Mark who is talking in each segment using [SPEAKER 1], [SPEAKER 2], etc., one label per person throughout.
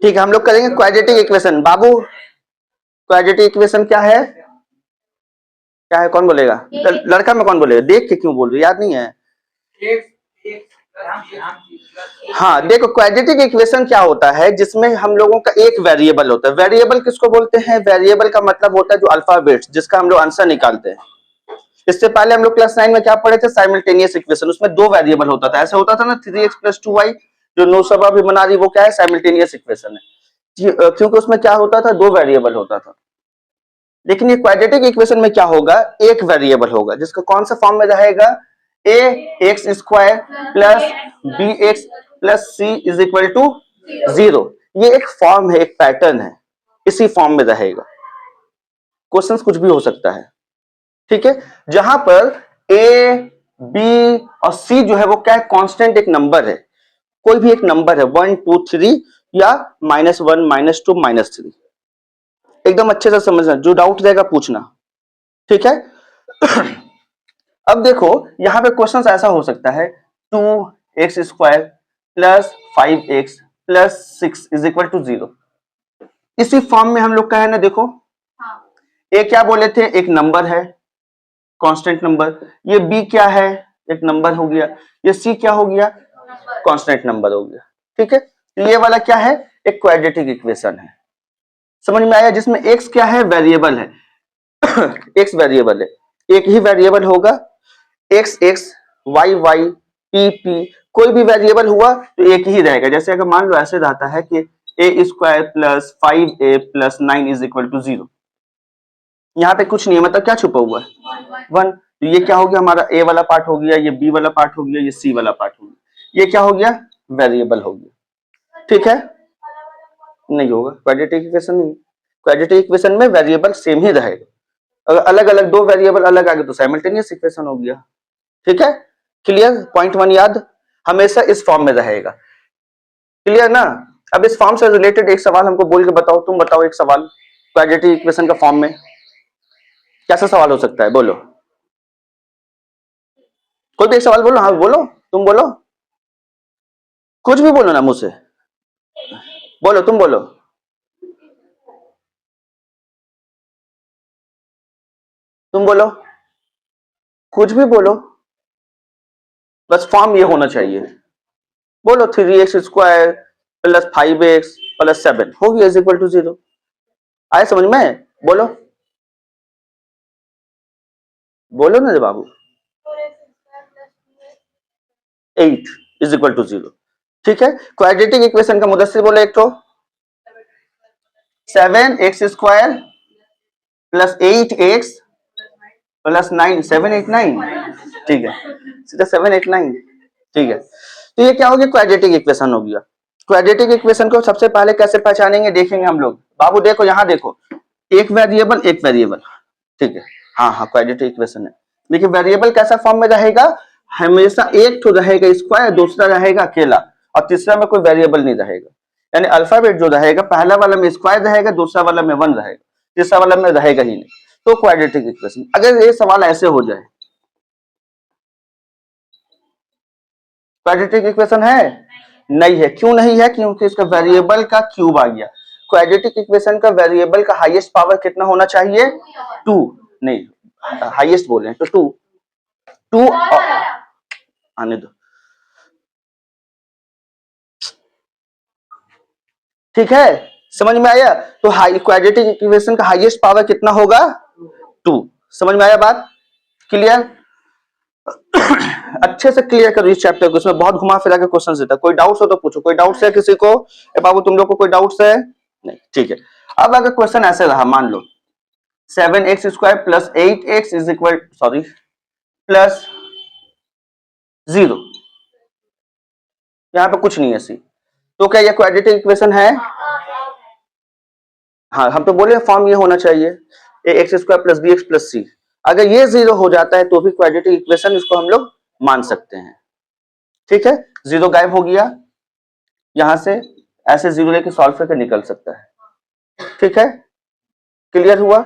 [SPEAKER 1] ठीक है, हम लोग करेंगे क्वाड्रेटिक इक्वेशन। बाबू क्वाड्रेटिक इक्वेशन क्या है, क्या है, कौन बोलेगा? लड़का में कौन बोलेगा? देख के क्यों बोल रहे, याद नहीं है? हाँ देखो, क्वाड्रेटिक इक्वेशन क्या होता है, जिसमें हम लोगों का एक वेरिएबल होता है। वेरिएबल किसको बोलते हैं? वेरिएबल का मतलब होता है जो अल्फाबेट्स, जिसका हम लोग आंसर निकालते हैं। इससे पहले हम लोग क्लास 9 में क्या पढ़े थे? Simultaneous equation. उसमें दो वेरिएबल होता था, ऐसा होता था ना 3x + 2y, जो नोसबा भी बना रही, वो क्या है? साइमल्टेनियस इक्वेशन है, क्योंकि उसमें क्या होता था? दो वेरिएबल होता था। लेकिन ये क्वाड्रेटिक इक्वेशन में क्या होगा? एक वेरिएबल होगा, जिसका कौन सा फॉर्म में रहेगा? ax² + bx + c = 0। ये एक फॉर्म है, एक पैटर्न है, इसी फॉर्म में रहेगा। क्वेश्चंस कुछ भी हो सकता है, ठीक है, जहां पर a, b और c जो है वो क्या है? कांस्टेंट एक नंबर है, कोई भी एक नंबर है, 1 2 3 या -1 -2 -3। एकदम अच्छे से समझना, जो डाउट रहेगा पूछना, ठीक है। अब देखो यहां पे क्वेश्चन ऐसा हो सकता है 2x² + 5x + 6 = 0। इसी फॉर्म में हम लोग का है ना, देखो ए क्या बोले थे? एक नंबर है, कांस्टेंट नंबर। ये बी क्या है? एक नंबर हो गया। ये सी क्या हो गया? कांस्टेंट नंबर हो गया, ठीक है। तो ये वाला क्या है? एक क्वाड्रेटिक इक्वेशन है, समझ में आया? जिसमें x क्या है? वेरिएबल है। x वेरिएबल है, एक ही वेरिएबल होगा, x x y y p p, कोई भी वेरिएबल हुआ तो एक ही रहेगा। जैसे अगर मान लो ऐसे रहता है कि a² + 5a + 9 = 0, यहाँ पे कुछ नहीं है, मतलब क्या छुपा हुआ है? 1। तो ये क्या हो गया? हमारा a वाला पार्ट हो गया, ये b वाला पार्ट हो गया, ये c वाला पार्ट हो गया। ये क्या हो गया? वेरिएबल हो गया, ठीक है। नहीं होगा, क्वाड्रेटिक इक्वेशन नहीं। क्वाड्रेटिक इक्वेशन में वेरिएबल सेम ही रहेगा, अगर अलग अलग दो वेरिएबल अलग आ गए तो साइमल्टेनियस इक्वेशन हो गया, ठीक है। क्लियर? पॉइंट 1 याद, हमेशा इस फॉर्म में रहेगा, क्लियर ना? अब इस फॉर्म से रिलेटेड एक सवाल हमको बोल के बताओ, तुम बताओ एक सवाल क्वाड्रेटिक इक्वेशन का फॉर्म में कैसा सवाल हो सकता है, बोलो। कोई भी एक सवाल बोलो, हाँ बोलो, तुम बोलो, कुछ भी बोलो ना, मुझसे बोलो, तुम बोलो। तुम बोलो, कुछ भी बोलो, बस फॉर्म ये होना चाहिए। बोलो 3x² + 5x + 7 हो गया = 0। आए समझ में? बोलो, बोलो ना बाबू। 8 = 0, ठीक है। क्वाड्रेटिक इक्वेशन का मुदस्सिर बोलो एक तो 7x² + 8x + 9 7 8 9, ठीक है, सीधा 7 8 9, ठीक है। तो ये क्या हो गया? क्वाड्रेटिक इक्वेशन हो गया। क्वाड्रेटिक इक्वेशन को सबसे पहले कैसे पहचानेंगे देखेंगे हम लोग। बाबू देखो, यहां देखो, एक वेरिएबल एक वेरिएबल, ठीक है, हाँ हाँ क्वाड्रेटिक इक्वेशन है। लेकिन वेरिएबल कैसा फॉर्म में रहेगा? हमेशा एक तो रहेगा स्क्वायर, दूसरा रहेगा अकेला, और तीसरा में कोई वेरिएबल नहीं रहेगा। यानी अल्फाबेट जो रहेगा, पहला वाला में स्क्वायर रहेगा, दूसरा वाला में 1 रहेगा, तीसरा वाला में रहेगा ही नहीं। तो क्वाड्रेटिक इक्वेशन, अगर ये सवाल ऐसे हो जाए, क्वाड्रेटिक इक्वेशन है? नहीं है। क्यों नहीं है? क्योंकि इसका वेरिएबल का क्यूब आ गया। क्वाड्रेटिक इक्वेशन का वेरिएबल का हाईएस्ट पावर कितना होना चाहिए? 2, नहीं हाईएस्ट बोल रहे हैं तो 2 आने दो, ठीक है, समझ में आया? तो क्वाड्रेटिक इक्वेशन का हाईएस्ट पावर कितना होगा? 2। समझ में आया बात? क्लियर? अच्छे से क्लियर करो इस चैप्टर को, इसमें बहुत घुमा फिरा के क्वेश्चन देता है। कोई डाउट्स हो तो पूछो। कोई डाउट्स है किसी को? बाबू तुम लोग को कोई डाउट्स है? नहीं, ठीक है। अब अगर क्वेश्चन ऐसे रहा, मान लो 7x² + 8x + 0, यहाँ पे कुछ नहीं है सी, तो क्या ये क्वाड्रेटिक इक्वेशन है? हाँ, हम तो बोले फॉर्म ये होना चाहिए ax² + bx + c। अगर ये 0 हो जाता है तो भी क्वाड्रेटिक इक्वेशन, इसको हम लोग मान सकते हैं, ठीक है। 0 गायब हो गया, यहां से ऐसे 0 लेके सॉल्व करके निकल सकता है, ठीक है। क्लियर हुआ?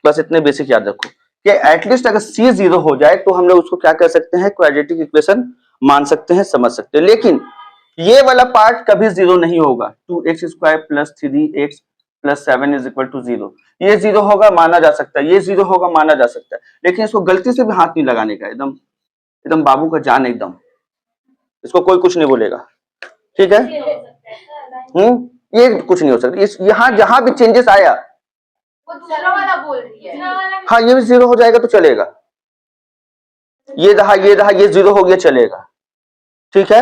[SPEAKER 1] बस इतने बेसिक याद रखो कि एटलीस्ट अगर c 0 हो जाए तो हम लोग उसको क्या कर सकते हैं? क्वाड्रेटिक इक्वेशन मान सकते हैं, समझ सकते हैं। लेकिन ये वाला पार्ट कभी जीरो नहीं होगा। 2x² plus 3x plus 7 is equal to 0। ये जीरो होगा माना जा सकता है, ये जीरो होगा माना जा सकता है, लेकिन इसको गलती से भी हाथ नहीं लगाने का। एकदम एकदम बाबू का जान, एकदम इसको कोई कुछ नहीं बोलेगा, ठीक है। ये कुछ नहीं हो सकता। इस यहाँ जहां भी चेंजेस आया
[SPEAKER 2] वो दूसरा वाला बोल रही है।
[SPEAKER 1] हाँ, ये भी जीरो हो जाएगा तो चलेगा। ये रहा, ये जीरो हो गया, चलेगा, ठीक है।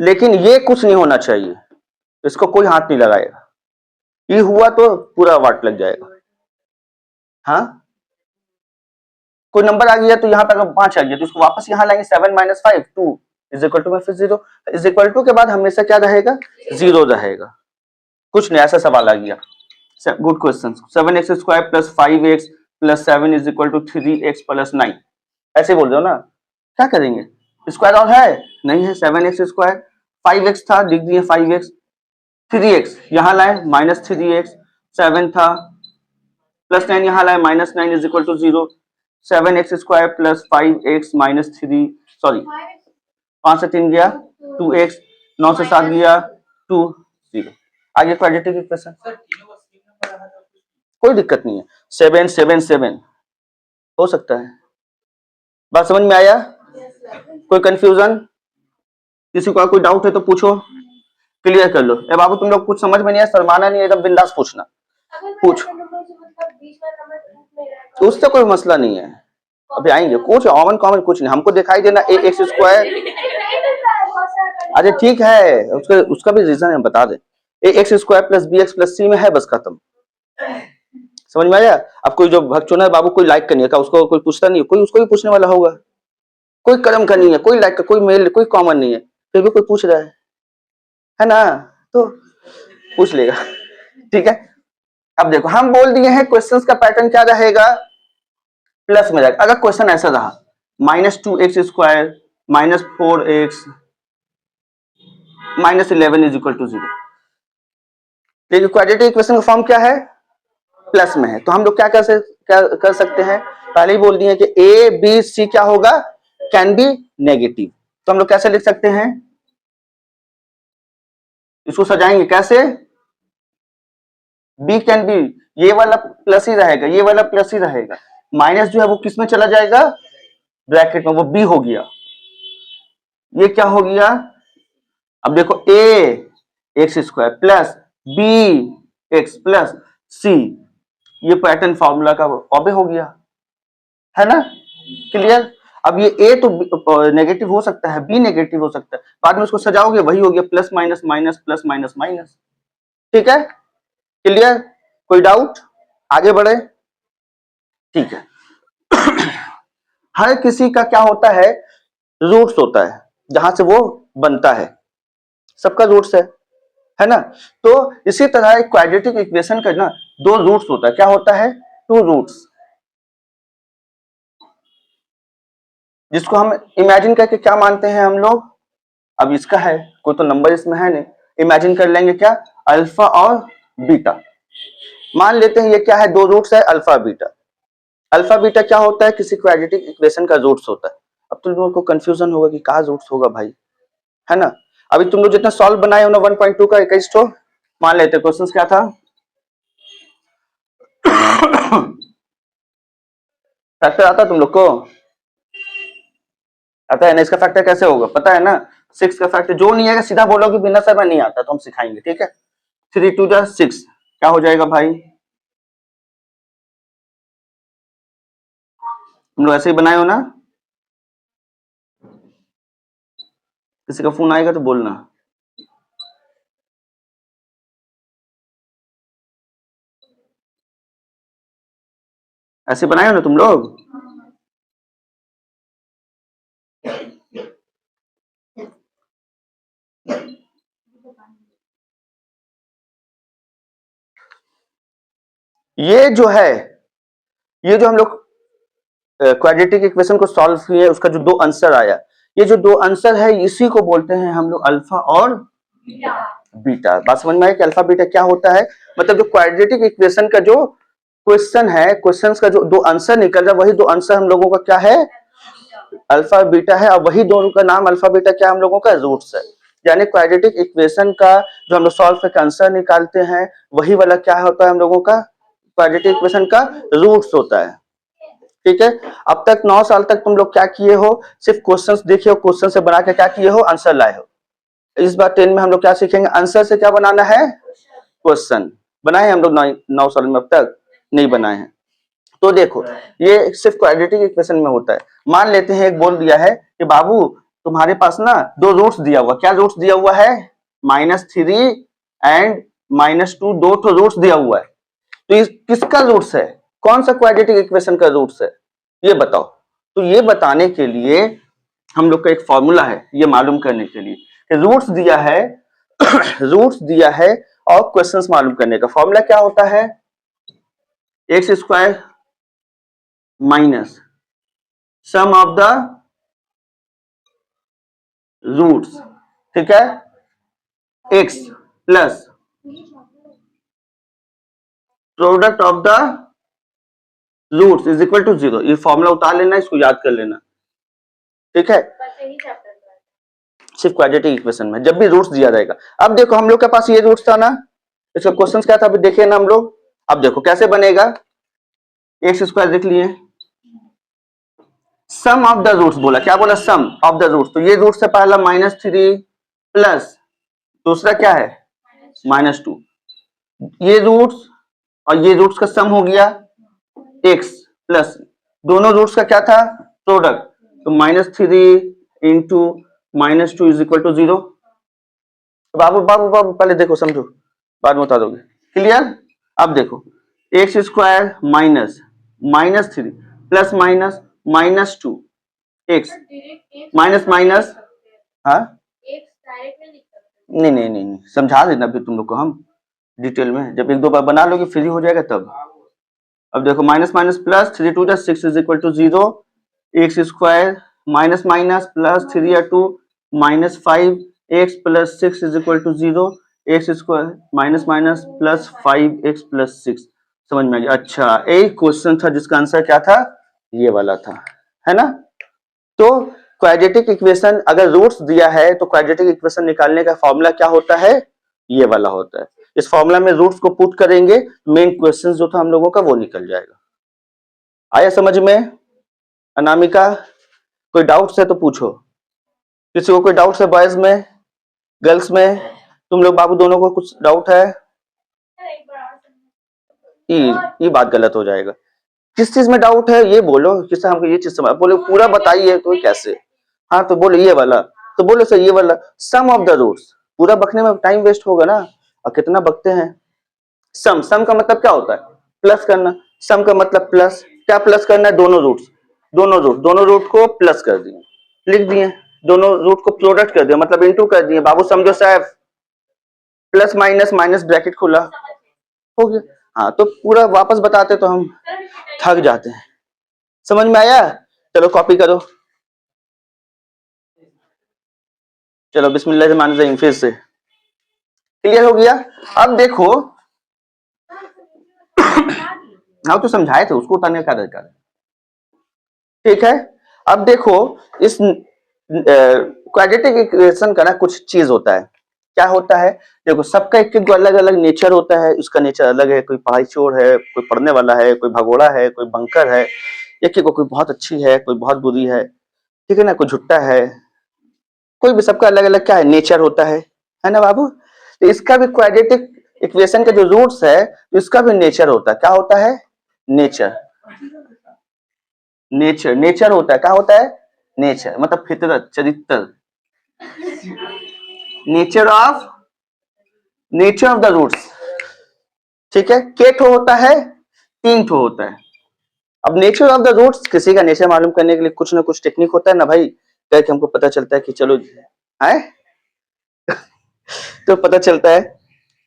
[SPEAKER 1] लेकिन ये कुछ नहीं होना चाहिए, इसको कोई हाथ नहीं लगाएगा। ये हुआ तो पूरा वाट लग जाएगा। हाँ, कोई नंबर आ गया तो यहाँ पे अगर 5 आ गया तो इसको वापस यहाँ लाएंगे। 7 - 5 2 इज इक्वल टू में फिर 0 इज इक्वल टू के बाद हमेशा क्या रहेगा, 0 रहेगा। कुछ नहीं, ऐसा सवाल आ गया। Good question. 7x² plus 5x plus 7 is equal to 3x plus 9, ऐसे बोल रहे हो ना। क्या करेंगे, स्क्वायर और है नहीं है। 7x², 5x था, लिख दिए 5x, 3x यहाँ लाए -3x, 7 था प्लस 9 यहाँ लाए -9 is equal to 0। 7x² plus 5x minus 3, sorry 5 से 3 गया 2x, 9 से 7 गया 2, 0। आगे क्वाड्रेटिक इक्वेशन, कोई दिक्कत नहीं है। 7 7 7 हो सकता है। बात समझ में आया? कोई कंफ्यूजन, किसी को कोई डाउट है तो पूछो, क्लियर कर लो। ए बाबू तुम लोग कुछ समझ में नहीं है, शर्माना नहीं है, एकदम बिंदास पूछना, पूछ। उससे कोई मसला नहीं है, अभी आएंगे। कुछ कॉमन कुछ नहीं, हमको दिखाई देना ax²। अरे ठीक है, उसका भी रीजन है, बता दे। ax² plus bx plus c में है, बस खत्म। समझ में आया? अब कोई जो भक्त चुना है बाबू, कोई लाइक करनी है का, उसको कोई पूछता नहीं है, कोई उसको भी पूछने वाला होगा। कोई कर्म का नहीं है, कोई लाइक का, कोई मेल, कोई कॉमन नहीं है, फिर भी कोई पूछ रहा है ना, तो पूछ लेगा, ठीक है। अब देखो हम बोल दिए हैं क्वेश्चंस का पैटर्न क्या रहेगा, प्लस में रहेगा। अगर क्वेश्चन ऐसा रहा -2x² -4x -11 is equal to 0, लेकिन क्वाड्रेटिक इक्वेशन का फॉर्म क्या है, प्लस में है, तो हम लोग क्या कर सकते हैं, पहले ही बोल दिए कि ए बी सी क्या होगा, कैन बी नेगेटिव। तो हम लोग कैसे लिख सकते हैं, इसको सजाएंगे कैसे, बी कैन बी, ये वाला प्लस ही रहेगा, ये वाला प्लस ही रहेगा, माइनस जो है वो किस में चला जाएगा, ब्रैकेट में, वो बी हो गया। ये क्या हो गया, अब देखो ax² plus bx plus c, ये पैटर्न फॉर्मूला का ऑबे हो गया, है ना, क्लियर। अब ये a तो नेगेटिव हो सकता है, b नेगेटिव हो सकता है, बाद में उसको सजाओगे वही हो गया, plus minus minus plus minus minus, ठीक है, क्लियर। कोई डाउट, आगे बढ़े, ठीक है। हर किसी का क्या होता है, रूट्स होता है, जहां से वो बनता है, सबका रूट्स है ना। तो इसी तरह एक क्वाड्रेटिक इक्वेशन का ना 2 रूट्स होता है, क्या होता है, 2 रूट्स, जिसको हम इमेजिन करके क्या मानते हैं हम लोग, अब इसका है, कोई तो नंबर इसमें है नहीं, इमेजिन कर लेंगे क्या, अल्फा और बीटा, मान लेते हैं ये क्या है, 2 रूट्स है, अल्फा बीटा। अल्फा बीटा क्या होता है, किसी क्वाड्रेटिक इक्वेशन का रूट्स होता है। अब तुम लोगों को कंफ्यूजन होगा कि कहा रूट्स होगा भाई, है ना। अभी तुम लोग जितना सॉल्व बनाए हो ना 1.2 का 21 तो मान लेते, क्वेश्चन क्या था, फैक्टर आता तुम लोग को, आता है ना, इसका फैक्टर कैसे होगा पता है ना, 6 का फैक्टर जो नहीं आएगा सीधा बोलोगे बिना सर मैं नहीं आता, तो हम सिखाएंगे, ठीक है। 3 × 2 = 6 क्या हो जाएगा भाई, तुम लोग ऐसे ही बनाए हो ना, किसी का फोन आएगा तो बोलना। ऐसे बनाए हो ना तुम लोग, ये जो है, ये जो हम लोग क्वाड्रेटिक इक्वेशन को सॉल्व किए, उसका जो 2 आंसर आया, ये जो 2 आंसर है इसी को बोलते हैं हम लोग अल्फा और बीटा। बात समझ में आई कि अल्फा बीटा क्या होता है, मतलब जो क्वाड्रेटिक इक्वेशन का जो क्वेश्चन है, क्वेश्चंस का जो 2 आंसर निकल रहा है, वही 2 आंसर हम लोगों का क्या है, अल्फा बीटा है, और वही दोनों का नाम अल्फा बीटा क्या हम लोगों का रूट्स है। यानी क्वाड्रेटिक इक्वेशन का जो हम लोग सॉल्व करके आंसर निकालते हैं वही वाला क्या होता है हम लोगों का क्वाड्रेटिक इक्वेशन का रूट्स होता है। ठीक है, अब तक 9 साल तक तुम लोग क्या किए हो, सिर्फ क्वेश्चंस देखे हो, क्वेश्चन से बना के क्या किए हो, आंसर लाए हो। इस बार 10 में हम लोग क्या सीखेंगे, आंसर से क्या बनाना है, क्वेश्चन। बनाए हम लोग 9 साल में, अब तक नहीं बनाए हैं। तो देखो ये सिर्फ क्वाड्रेटिक इक्वेशन में होता है। मान लेते हैं एक बोल दिया है कि बाबू तुम्हारे पास ना 2 रूट्स दिया हुआ, क्या रूट्स दिया हुआ है, -3 एंड -2, 2 तो रूट्स दिया हुआ है। तो इस किसका रूट्स है, कौन सा क्वाड्रेटिक इक्वेशन का रूट्स है, ये बताओ। तो ये बताने के लिए हम लोग का एक फॉर्मूला है, ये मालूम करने के लिए कि रूट्स दिया है रूट्स दिया है और क्वेश्चंस मालूम करने का फॉर्मूला क्या होता है, x² minus sum of the roots, ठीक है, x plus product of the roots is equal to 0। ये फॉर्मूला उतार लेना, इसको याद कर लेना, ठीक है, सिर्फ क्वाड्रेटिक इक्वेशन में जब भी रूट्स दिया जाएगा। अब देखो हम लोग के पास ये रूट्स था ना, इसका क्वेश्चन क्या था अभी देखे ना हम लोग। अब देखो कैसे बनेगा, x² लिख लिए, सम ऑफ द रूट्स बोला, क्या बोला, सम ऑफ द रूट्स। तो ये रूट्स से पहला -3 प्लस दूसरा क्या है -2, ये रूट्स और ये रूट्स का सम हो गया x प्लस दोनों रूट्स का क्या था प्रोडक्ट, तो -3 इंटू -2 इज इक्वल टू 0। बाबू बाबू बाबू पहले देखो समझो, बाद में बता दोगे, क्लियर। अब देखो x² minus -3 plus minus -2 x minus minus, हाँ नहीं नहीं नहीं समझा देना फिर तुम लोग को हम डिटेल में, जब 1-2 बार बना लोगे फ्री हो जाएगा तब। अब देखो minus minus plus 3 2 6 is equal to 0, x² minus minus plus 3 या 2 -5 x plus 6 is equal to 0, x² minus minus plus 5x plus 6। समझ में आ गया। अच्छा एक क्वेश्चन था जिसका आंसर क्या था, ये वाला था, है ना। तो क्वाड्रेटिक इक्वेशन अगर रूट्स दिया है तो क्वाड्रेटिक इक्वेशन निकालने का फॉर्मूला क्या होता है, ये वाला होता है। इस फॉर्मूला में रूट्स को पुट करेंगे, मेन क्वेश्चन जो था हम लोगों का वो निकल जाएगा। आया समझ में अनामिका, कोई डाउट्स है तो पूछो, किसी को कोई डाउट्स है, बॉयज में गर्ल्स में, तुम लोग बाबू दोनों को कुछ डाउट है, ये बात गलत हो जाएगा। किस चीज में डाउट है ये बोलो, किससे हमको ये चीज समझ, बोलो पूरा बताइए तो कैसे, हाँ तो बोलो ये वाला, तो बोलो सर ये वाला सम ऑफ द रूट्स, पूरा बकने में टाइम वेस्ट होगा ना, और कितना बकते हैं। सम का मतलब क्या होता है, प्लस करना, सम का मतलब प्लस, क्या प्लस करना है, दोनों रूट को प्लस कर दिए, लिख दिए, दोनों रूट को प्रोडक्ट कर दिया मतलब इनटू कर दिए। बाबू समझो साहब, प्लस माइनस माइनस ब्रैकेट खुला हो गया। हाँ तो पूरा वापस बताते तो हम थक जाते हैं। समझ में आया, चलो कॉपी करो, चलो बिस्मिल्लाहिर्रहमानिर्रहीम, फिर से क्लियर हो गया। अब देखो हाँ तो समझाए थे, उसको उतारने का दरकार है, ठीक है। अब देखो इस क्वाड्रेटिक इक्वेशन का ना कुछ चीज होता है, क्या होता है, देखो सबका एक अलग अलग नेचर होता है, उसका नेचर अलग है, कोई पढ़ाई चोर है, कोई पढ़ने वाला है, कोई भगोड़ा है, कोई बंकर है, एक को कोई बहुत अच्छी है, कोई बहुत बुरी है, ठीक है ना, कोई झुट्टा है, कोई भी, सबका अलग अलग क्या है नेचर होता है ना बाबू। तो इसका भी क्वाड्रेटिक इक्वेशन का जो रूट्स है तो इसका भी नेचर होता है, क्या होता है, नेचर होता है, क्या होता है, नेचर मतलब फितरत, चरित्र, नेचर ऑफ द रूट्स, ठीक है। के ठो होता है, 3 ठो होता है। अब नेचर ऑफ द रूट्स, किसी का नेचर मालूम करने के लिए कुछ ना कुछ टेक्निक होता है ना भाई, करके हमको पता चलता है कि चलो है तो पता चलता है।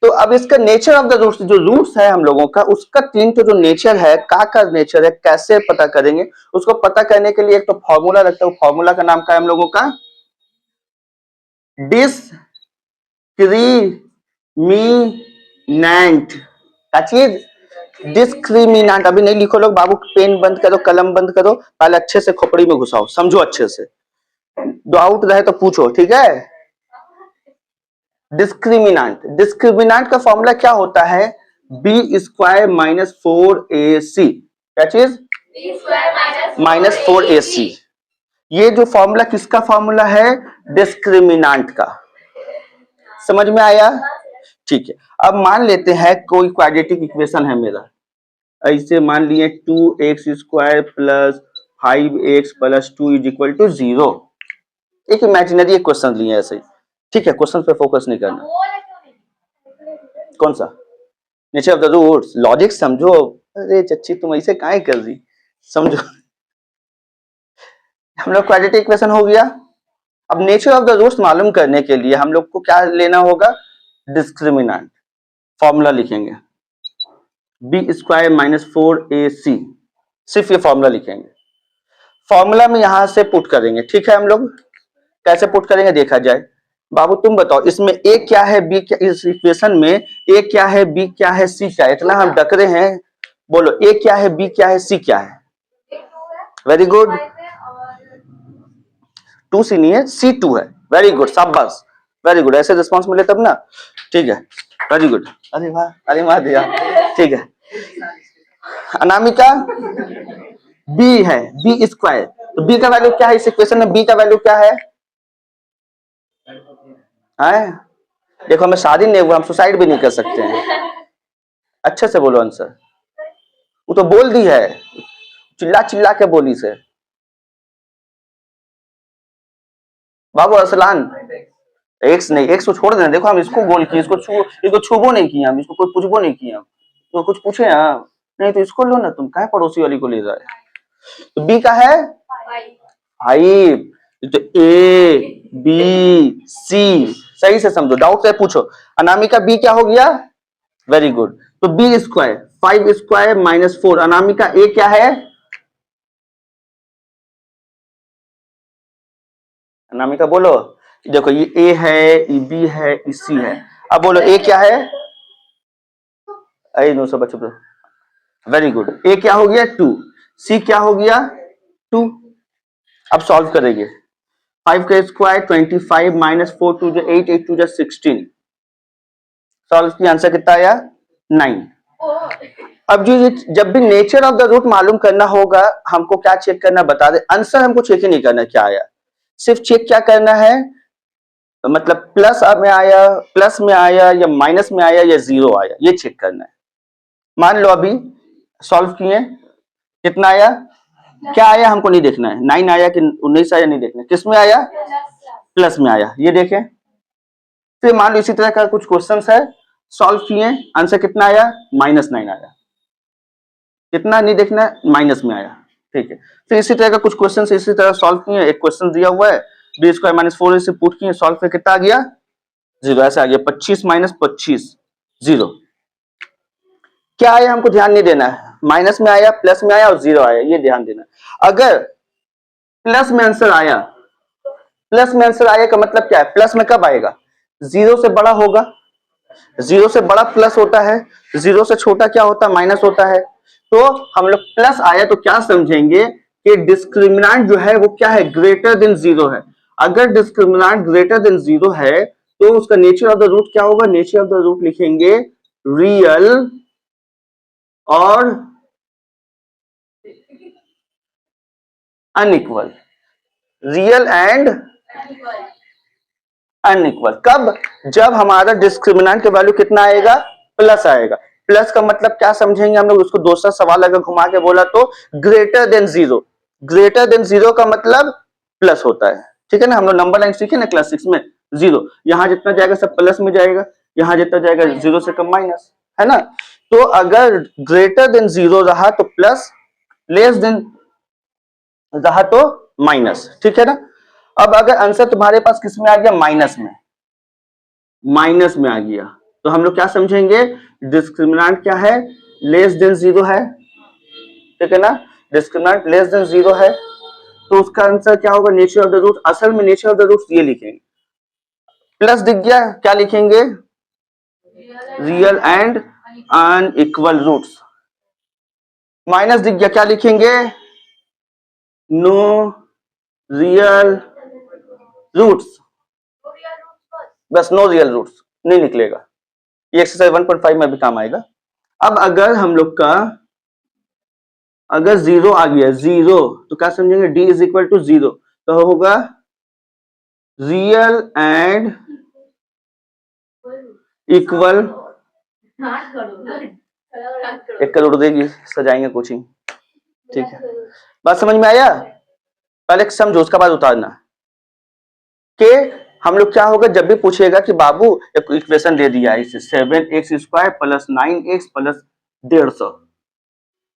[SPEAKER 1] तो अब इसका नेचर ऑफ द रूट्स, जो रूट्स है हम लोगों का, उसका 3 तो जो नेचर है, का नेचर है, कैसे पता करेंगे, उसको पता करने के लिए एक तो फॉर्मूला लगता है, फॉर्मूला का नाम क्या है हम लोगों का, डिस्क्रिमिनेंट का चीज, डिस्क्रिमिनेंट। अभी नहीं लिखो लोग बाबू, पेन बंद करो, कलम बंद करो, पहले अच्छे से खोपड़ी में घुसाओ, समझो अच्छे से, डाउट रहे तो पूछो, ठीक है। डिस्क्रिमिनांट का फॉर्मूला क्या होता है? बी स्क्वायर माइनस 4ac, क्या चीज? Minus 4ac। ये जो फॉर्मूला किसका फॉर्मूला है? डिस्क्रिमिनांट का। समझ में आया? ठीक है। अब मान लेते हैं कोई क्वाड्रेटिक इक्वेशन है मेरा, ऐसे मान लिए 2x square plus 5x plus 2 is equal to 0। एक इमेजिनरी क्वेश्चन लिए ऐसे ही, ठीक है? क्वेश्चन पे फोकस नहीं करना। कौन सा? Nature of the roots, logic समझो। अरे चच्ची तुम ऐसे काहे कर रही, समझो। हम लोग क्वाड्रेटिक इक्वेशन हो गया। अब नेचर ऑफ द रूट्स मालूम करने के लिए हम लोग को क्या लेना होगा? डिस्क्रिमिनेंट। फॉर्मूला लिखेंगे बी स्क्वायर माइनस 4ac, सिर्फ ये फॉर्मूला लिखेंगे। फॉर्मूला में यहां से पुट करेंगे, ठीक है? हम लोग कैसे पुट करेंगे देखा जाए। बाबू तुम बताओ, इसमें ए क्या है, बी क्या, इस इक्वेशन में ए क्या है, बी क्या है, सी क्या है? इतना हम डकरे हैं, बोलो ए क्या है, बी क्या है, सी क्या है? Very good. 2c नहीं है, C2 है। वेरी गुड, शाबाश, वेरी गुड। ऐसे रिस्पॉन्स मिले तब ना, ठीक है? Very good. अरे वाह, अरे वाह दिया, ठीक है। अनामिका बी है, बी स्क्वायर, तो बी का वैल्यू क्या है इस इक्वेशन में? बी का वैल्यू क्या है? देखो हमें शादी नहीं हुआ, हम सुसाइड भी नहीं कर सकते हैं। अच्छे से बोलो आंसर। वो तो बोल दी है, चिल्ला चिल्ला के बोली से। बाबू अरसलान, एक्स नहीं, एक्स को छोड़ देना। देखो हम इसको गोल किए, इसको छूबो नहीं किया हम, इसको कोई पूछबो नहीं किया। तो कुछ पूछे हम नहीं, तो इसको लो ना, तुम काहे पड़ोसी वाली को ले रहा है? तो बी का है 5, तो ए बी सी, सही से समझो, डाउट है पूछो। अनामिका बी क्या हो गया? Very good. तो B square 5 square minus 4, Anamika A क्या है? अनामिका बोलो। देखो ये ए है, ये बी है, ये सी है। अब बोलो ए क्या है? अरे नो सब बच्चों, वेरी गुड। ए क्या हो गया? 2। सी क्या हो गया? 2। अब सॉल्व करेंगे। 5 का स्क्वायर 25 माइनस 4 2 जो 8 8 2 जो 16। सॉल्व किया, आंसर कितना आया? 9। अब जो ये जब भी नेचर ऑफ द रूट मालूम करना होगा, हमको क्या चेक करना बता दे। आंसर हमको चेक ही नहीं करना क्या आया, सिर्फ चेक क्या करना है, मतलब प्लस में आया, प्लस में आया या माइनस में आया या जीरो आया, ये चेक करना है। मान लो अभी सॉल्व किए, कितना आया? क्या आया हमको नहीं देखना है, 9 आया कि 19 आया नहीं देखना है, किस में आया? प्लस में आया, ये देखें। फिर मान लो इसी तरह का कुछ क्वेश्चन है, सॉल्व किए, आंसर कितना आया? -9 आया। कितना नहीं देखना है, माइनस में आया, ठीक है। फिर इसी तरह का कुछ क्वेश्चन इसी तरह सॉल्व किए, एक क्वेश्चन दिया हुआ है बी स्क्वायर माइनस 4 से पुट किए, सॉल्व फिर कितना आ गया? 0, ऐसा आ गया 25 माइनस 25 0। क्या आया हमको ध्यान नहीं देना है, माइनस में आया, प्लस में आया और 0 आया, ये ध्यान देना। अगर प्लस में आंसर आया, प्लस में आंसर आया का मतलब क्या है? प्लस में कब आएगा? 0 से बड़ा होगा, 0 से बड़ा प्लस होता है, 0 से छोटा क्या होता है? माइनस होता है। तो हम लोग प्लस आया तो क्या समझेंगे कि डिस्क्रिमिनेंट जो है वो क्या है? ग्रेटर देन 0 है। अगर डिस्क्रिमिनेंट ग्रेटर देन 0 है तो उसका नेचर ऑफ द रूट क्या होगा? नेचर ऑफ द रूट लिखेंगे रियल और अनइक्वल, रियल एंड अनइक्वल। कब? जब हमारा डिस्क्रिमिनेंट का वैल्यू कितना आएगा? प्लस आएगा। प्लस का मतलब क्या समझेंगे हम लोग? उसको दूसरा सवाल अगर घुमा के बोला तो ग्रेटर देन 0, ग्रेटर देन 0 का मतलब प्लस होता है, ठीक है ना? हम लोग नंबर लाइन सीखे ना क्लास 6 में, 0 यहां जितना जाएगा सब प्लस में जाएगा, यहां जितना जाएगा 0 से कम माइनस, है ना? तो अगर ग्रेटर देन 0 रहा तो प्लस, लेस देन रहा तो माइनस, ठीक है ना? अब अगर आंसर तुम्हारे पास किस में आ गया? माइनस में, माइनस में आ गया, तो हम लोग क्या समझेंगे? डिस्क्रिमिनेंट क्या है? लेस देन 0 है, ठीक है ना? डिस्क्रिमिनेंट लेस देन 0 है, तो उसका आंसर क्या होगा? Nature of the root. असल में नेचर ऑफ द रूट ये लिखेंगे, प्लस दिख गया क्या लिखेंगे? Real and unequal roots. Minus दिख गया क्या लिखेंगे? नो रियल रूट्स, बस नो रियल रूट्स। नहीं निकलेगा, ये एक्सरसाइज 1.5 में भी काम आएगा। अब अगर हम लोग का अगर जीरो आ गया, जीरो, तो क्या समझेंगे, D is equal to zero, तो होगा रियल एंड इक्वल। 1 करोड़ देगी, सजाएंगे कोचिंग, ठीक है। बात समझ में आया? पहले समझो, उसका बाद उतारना कि हम लोग क्या होगा जब भी पूछेगा कि बाबू एक इक्वेशन दे दिया है, इसे 7x² प्लस 9x प्लस 150,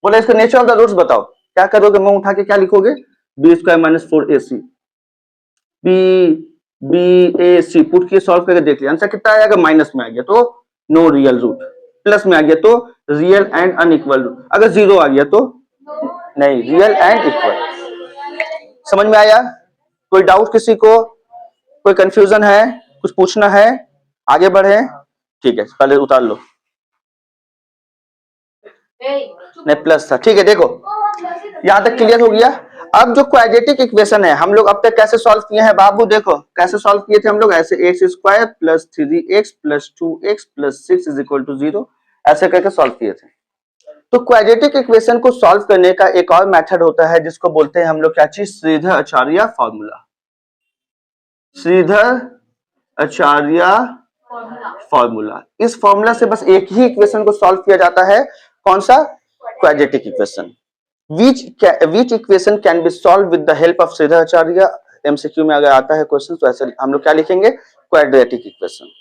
[SPEAKER 1] बोले इसका नेचर ऑफ द रूट्स बताओ, क्या करोगे, मुंह उठा के क्या लिखोगे, b² minus 4ac, b put किए, सॉल्व करके देख लिया, आंसर कितना आएगा, माइनस में आ गया तो नो रियल रूट, प्लस में आ गया तो रियल एंड अनइक्वल रूट, अगर जीरो आ गया तो नहीं, रियल एंड इक्वल। समझ में आया? कोई डाउट किसी को, कोई कंफ्यूजन है, कुछ पूछना है, आगे बढ़े? ठीक है, पहले उतार लो, नहीं प्लस था, ठीक है। देखो यहां तक क्लियर हो गया। अब जो क्वाड्रेटिक इक्वेशन है हम लोग अब तक कैसे सॉल्व किए हैं बाबू, देखो कैसे सॉल्व किए थे हम लोग, ऐसे x² plus 3x plus 2x plus 6 is equal to 0, ऐसे करके सॉल्व किए थे। तो क्वाड्रेटिक इक्वेशन को सॉल्व करने का एक और मेथड होता है जिसको बोलते हैं हम लोग क्या चीज, श्रीधर आचार्य फॉर्मूला। श्रीधर आचार्य फॉर्मूला, इस फॉर्मूला से बस एक ही इक्वेशन को सॉल्व किया जाता है, कौन सा, quadratic equation. which equation can be solved with the help of Shridhar Acharya, MCQ में अगर आता है क्वेश्चन तो ऐसे हम लोग क्या लिखेंगे, quadratic equation.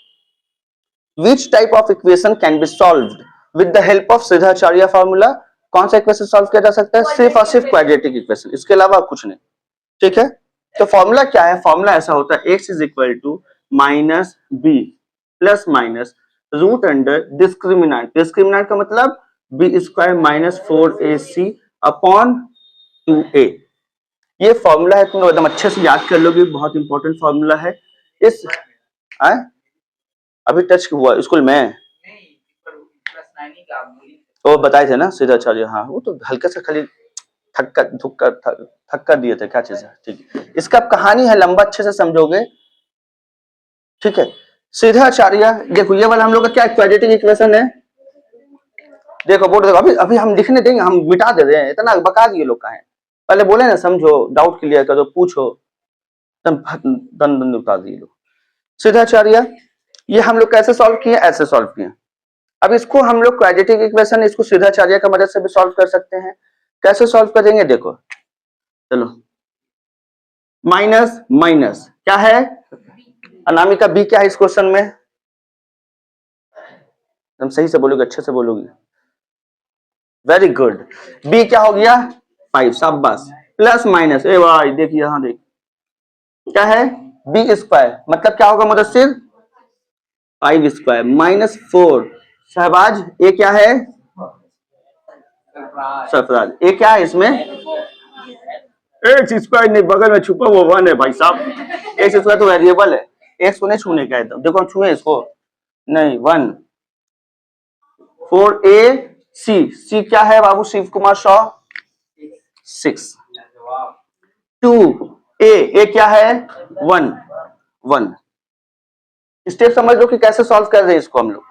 [SPEAKER 1] which type of equation can be solved with the help of Shridhar Acharya formula, कौन सा इक्वेशन सॉल्व किया जा सकता है, सिर्फ और सिर्फ क्वाड्रेटिक इक्वेशन, इसके अलावा कुछ नहीं, ठीक है। तो फॉर्मूला क्या है, फॉर्मूला ऐसा होता है, x is equal to minus B plus minus root under discriminant, discriminant का मतलब b² minus 4ac upon 2a। ये फॉर्मूला है, तुम लोग एकदम अच्छे से याद कर लोगे, बहुत इंपॉर्टेंट फॉर्मूला है। इस अभी टच हुआ स्कूल में, तो बताए थे ना श्रीधर आचार्य, हाँ वो तो हल्के से खाली थक्का दिए थे, क्या चीज है, ठीक है। इसका कहानी है लंबा, अच्छे से समझोगे, ठीक है। श्रीधर आचार्य, देखो ये वाला हम लोग का क्या क्वाड्रेटिक इक्वेशन है, देखो बोर्ड देखो, अभी अभी हम लिखने देंगे, हम मिटा दे रहे हैं, इतना बका दिए लोग का है, पहले बोले ना समझो, डाउट क्लियर करो, पूछो, दंड उतार दिए लोग। श्रीधर आचार्य, ये हम लोग कैसे सॉल्व किए, ऐसे सॉल्व किए। अब इसको हम लोग क्वाड्रेटिक इक्वेशन, इसको श्रीधर आचार्य का मदद से भी सॉल्व कर सकते हैं। कैसे सॉल्व करेंगे, देखो चलो, माइनस माइनस क्या है, अनामिका बी क्या है इस क्वेश्चन में, तुम सही से बोलोगे, अच्छे से बोलोगे, वेरी गुड, बी क्या हो गया 5, शाबाश, प्लस माइनस, ए भाई देखिए यहां देख क्या है, b² मतलब क्या होगा मुदस्सिर, 5² माइनस 4, शहबाज ये क्या है, सरफराज ये क्या है, इसमें x² नहीं, बगल में छुपा वो 1 है भाई साहब, x² तो वेरिएबल है, x को नहीं छूने का है, तो देखो हम छुए इसको नहीं, 1, 4ac, क्या है बाबू शिव कुमार शॉ, 6, 2a क्या है 1, 1। स्टेप समझ लो कि कैसे सॉल्व कर रहे हैं इसको हम लोग,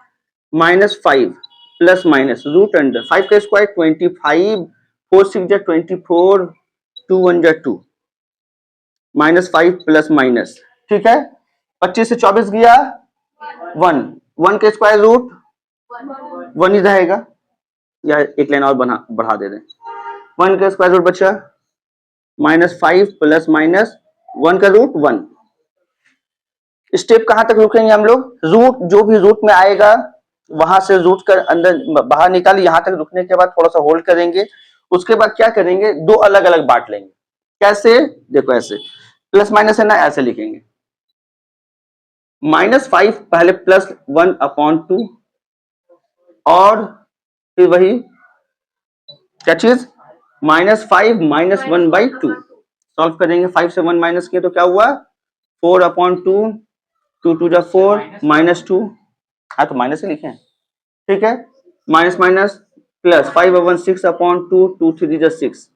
[SPEAKER 1] -5 प्लस माइनस रूट अंडर 5 का स्क्वायर 25, 4 6 जा 24, 2 1 जा 2, -5 प्लस माइनस, ठीक है। 25 से 24 गया 1, 1 का स्क्वायर रूट 1 ही रहेगा, या एक लाइन और बढ़ा दे दें, 1 का स्क्वायर रूट बचा -5 प्लस माइनस 1 का रूट 1। स्टेप कहां तक रुकेंगे हम लोग, रूट जो भी रूट में आएगा वहां से रूट कर अंदर बाहर निकाल, यहां तक रुकने के बाद थोड़ा सा होल्ड करेंगे, उसके बाद क्या करेंगे, दो अलग अलग बांट लेंगे, कैसे, देखो ऐसे प्लस माइनस है ना, ऐसे लिखेंगे, -5 पहले प्लस 1 अपॉन 2, और फिर वही क्या चीज, -5 माइनस 1/2, सॉल्व करेंगे, 5 से 1 माइनस किए तो क्या हुआ 4 अपॉन 2, 2 2 जा 4 -2, हाँ तो माइनस ही लिखे, ठीक है, माइनस माइनस प्लस 5 1 6 अपॉन 2, 2 3 जा 6,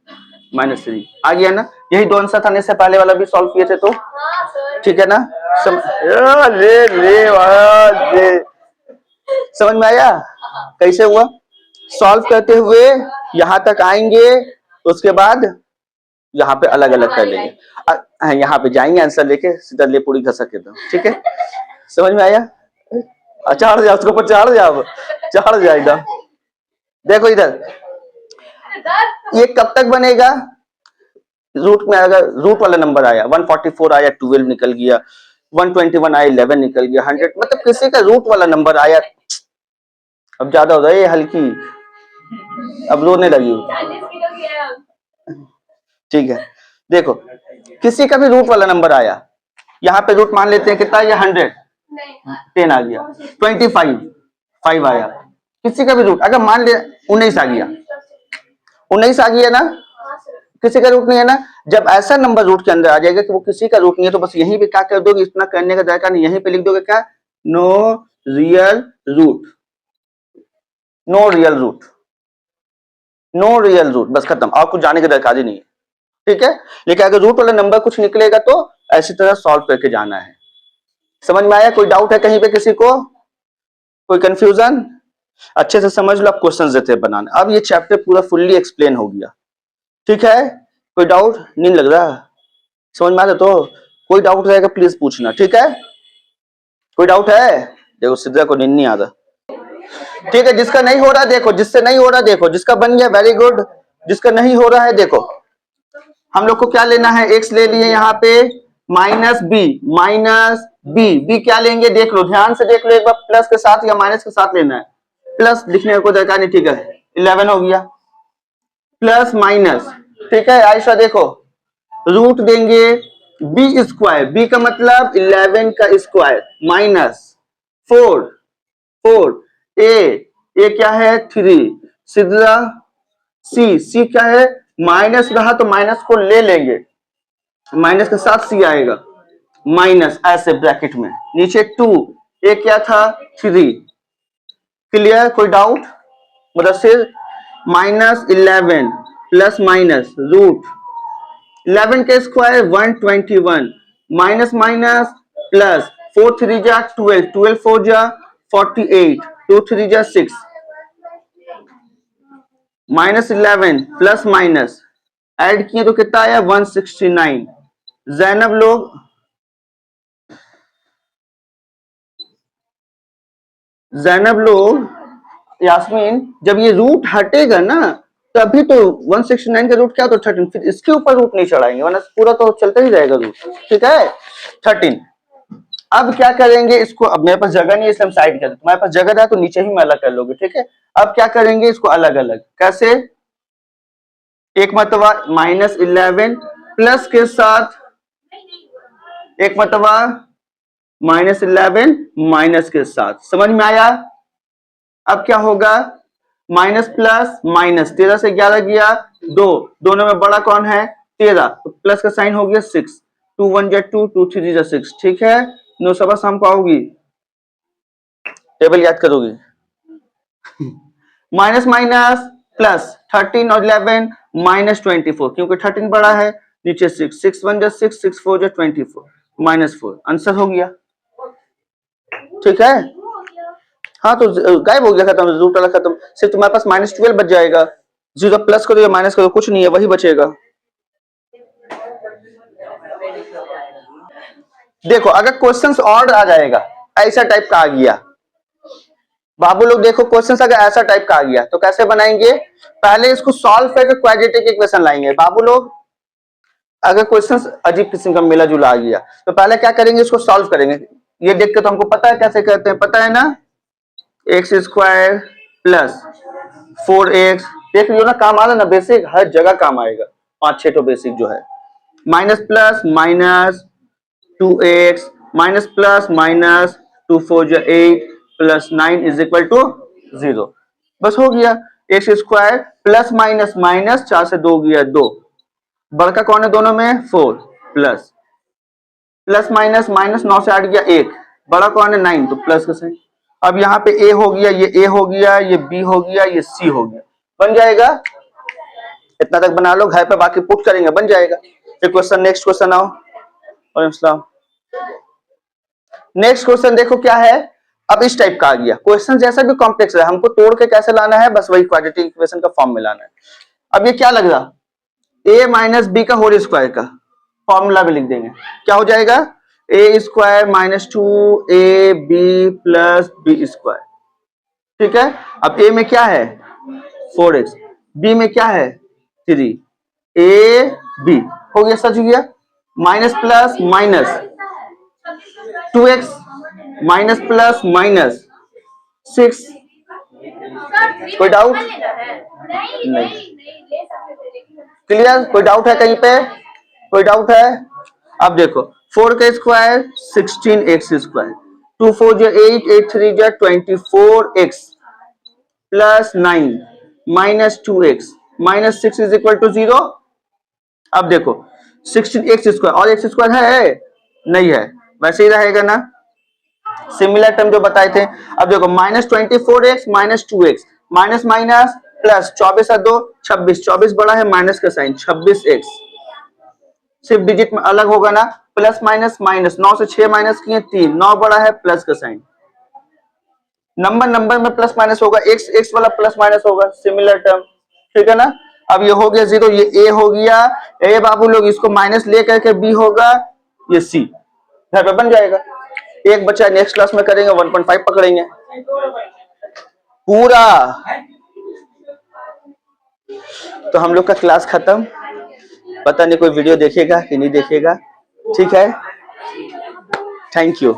[SPEAKER 1] -3 आ गया ना। यही दो आंसर था, इससे पहले वाला भी सॉल्व किए थे तो
[SPEAKER 2] हाँ सर।
[SPEAKER 1] ठीक है ना। ले समझ में आया कैसे हुआ। सॉल्व करते हुए यहाँ तक आएंगे, उसके बाद यहाँ पे अलग अलग कर लेंगे। यहाँ पे जाएंगे आंसर लेके सीधा ले पूरी घसक के दो, ठीक है। समझ में आया। चढ़ जाओ उसके ऊपर, चढ़ जाओ, चढ़ जाओ एकदम। देखो इधर, ये कब तक बनेगा। रूट में अगर रूट वाला नंबर आया 144 आया 12 निकल गया, 121 आया 11 निकल गया, 100 मतलब किसी का रूट वाला नंबर आया। अब ज्यादा हो रहा है ये हल्की, अब रोने लगी। ठीक है देखो, किसी का भी रूट वाला नंबर आया, यहाँ पे रूट मान लेते हैं कितना, ये 100 10 आ गया, 25 5 आया। किसी का भी रूट अगर मान ले 19 आ गया, 19 आ गया ना, किसी का रूट नहीं है ना। जब ऐसा नंबर रूट के अंदर आ जाएगा कि वो किसी का रूट नहीं है, तो बस यहीं पे क्या कर दोगे, इतना करने का दरकार नहीं, यहीं पे लिख दोगे क्या, no real root, no real root, no real root, बस खत्म, और कुछ जाने की दरकार ही नहीं है, ठीक है। लेकिन अगर रूट वाला नंबर कुछ निकलेगा तो ऐसी तरह सॉल्व करके जाना है। समझ में आया। कोई डाउट है कहीं पे किसी को, कोई कंफ्यूजन, अच्छे से समझ लो। आप क्वेश्चन देते बनाना। अब ये चैप्टर पूरा फुल्ली एक्सप्लेन हो गया, ठीक है। कोई डाउट नहीं लग रहा, समझ में आ रहा तो कोई डाउट रहेगा प्लीज पूछना, ठीक है। कोई डाउट है, देखो सिद्धा को नहीं आ रहा, ठीक है। जिसका नहीं हो रहा देखो, जिससे नहीं हो रहा देखो, जिसका बन गया वेरी गुड, जिसका नहीं हो रहा है देखो, हम लोग को क्या लेना है, एक्स ले लिए यहाँ पे माइनस बी, बी क्या लेंगे देख लो, ध्यान से देख लो एक बार, प्लस के साथ या माइनस के साथ लेना है। प्लस लिखने का कोई दरकार नहीं, ठीक है। 11 हो गया, प्लस माइनस, ठीक है। आयशा देखो, रूट देंगे बी स्क्वायर, बी का मतलब 11 का स्क्वायर, माइनस 4 ए क्या है 3, सिद्रा सी क्या है, माइनस रहा तो माइनस को ले लेंगे, माइनस के साथ सी आएगा, माइनस ऐसे ब्रैकेट में, नीचे 2, ए क्या था 3, क्लियर। कोई डाउट, मतलब सिर्फ -11 प्लस माइनस रूट 11 के स्क्वायर 121, माइनस माइनस प्लस 4 3 जा 12, 12 4 जा 48, 2 3 जा 6, -11 प्लस माइनस ऐड किए तो कितना आया 169। जैनब लोग, यास्मीन, जब ये रूट हटेगा ना तभी तो 169 का रूट क्या तो 13, फिर इसके ऊपर रूट नहीं चढ़ाएंगे वरना पूरा तो चलता ही रहेगा रूट, ठीक है 13। अब क्या करेंगे इसको, अब मेरे पास जगह नहीं है इसलिए हम साइड कर, तुम्हारे पास जगह है तो नीचे ही मैं अलग कर लोगे, ठीक है। अब क्या करेंगे इसको अलग अलग, कैसे, एक मतवा -11 प्लस के साथ, एक मतवा -11 माइनस के साथ, समझ में आया। अब क्या होगा, माइनस प्लस माइनस, 13 से 11 गया 2, दोनों में बड़ा कौन है 13, तो प्लस का साइन हो गया 6, 2 1 जा 2, 2 3 जा 6, ठीक है। 9 सुबह शाम को आओगी, टेबल याद करोगी। माइनस माइनस प्लस 13 और 11 -24, क्योंकि 13 बड़ा है, नीचे 6, 6 1 जा 6, 6 4 जा 24, -4, आंसर हो गया, ठीक है। हाँ तो गायब हो गया, खत्म, रूट वाला खत्म, सिर्फ तुम्हारे पास -12 बच जाएगा, जीरो प्लस करो या माइनस करो कुछ नहीं है, वही बचेगा। देखो अगर क्वेश्चंस ऑड आ जाएगा, ऐसा टाइप का आ गया, बाबू लोग देखो क्वेश्चंस अगर ऐसा टाइप का आ गया तो कैसे बनाएंगे, पहले इसको सॉल्व करके क्वाड्रेटिक इक्वेशन लाएंगे। बाबू लोग अगर क्वेश्चंस अजीब किस्म का मिला जुला आ गया तो पहले क्या करेंगे, इसको सॉल्व करेंगे। ये देख के तो हमको पता है कैसे करते हैं, पता है ना, एक्स स्क्वायर प्लस 4x, देख लियो ना, काम आ रहा ना, बेसिक हर जगह काम आएगा, 5-6 तो बेसिक जो है, minus plus minus 2x minus plus minus 2 4 जा 8 प्लस 9 इज इक्वल टू 0, बस हो गया। X square plus minus minus 4 से 2 गया 2, बड़का कौन है दोनों में 4, प्लस प्लस माइनस माइनस 9 से 8 गया 1, बड़ा कौन है 9, तो प्लस का साइन। अब यहाँ पे ए हो गया, ये ए हो गया, ये बी हो गया, ये सी हो गया, बन जाएगा इतना तक बना लो, घर पे बाकी पुट करेंगे, बन जाएगा। फिर क्वेश्चन, नेक्स्ट क्वेश्चन आओ। नेक्स्ट क्वेश्चन देखो क्या है, अब इस टाइप का आ गया क्वेश्चन, जैसा भी कॉम्प्लेक्स है हमको तोड़ के कैसे लाना है, बस वही क्वाड्रेटिक इक्वेशन का फॉर्म में लाना है। अब ये क्या लग रहा, a माइनस बी का होल स्क्वायर का फॉर्मूला भी लिख देंगे, क्या हो जाएगा, a square minus 2ab plus B square, ठीक है। अब a में क्या है 4x, b में क्या है 3, a b हो गया, सच हो गया। Minus plus minus 2x minus plus minus 6, कोई डाउट नहीं, क्लियर, कोई डाउट है कहीं पे, कोई डाउट है। अब देखो 4 का स्क्वायर 16x स्क्वायर, 2 4 जो 8, 8 3 जो 24x plus 9 minus 2x minus 6 is equal to 0। अब देखो 16x स्क्वायर और x स्क्वायर है नहीं है, वैसे ही रहेगा ना, सिमिलर टर्म जो बताए थे। अब देखो minus 24x minus 2x minus minus plus 24 और 2 26, 24 बड़ा है माइनस का साइन 26x, सिर्फ डिजिट में अलग होगा ना, प्लस माइनस माइनस, 9 से 6 माइनस किए 3, 9 बड़ा है प्लस का साइन, नंबर में प्लस माइनस होगा, x वाला प्लस माइनस होगा, सिमिलर टर्म, ठीक है ना। अब ये हो गया 0, ये a हो गया, ए बाबू लोग इसको माइनस ले करके b होगा, ये c, घर पे बन जाएगा। एक बच्चा नेक्स्ट क्लास में करेंगे 1.5 पकड़ेंगे पूरा। तो हम लोग का क्लास खत्म, पता नहीं कोई वीडियो देखेगा कि नहीं देखेगा, ठीक है, थैंक यू।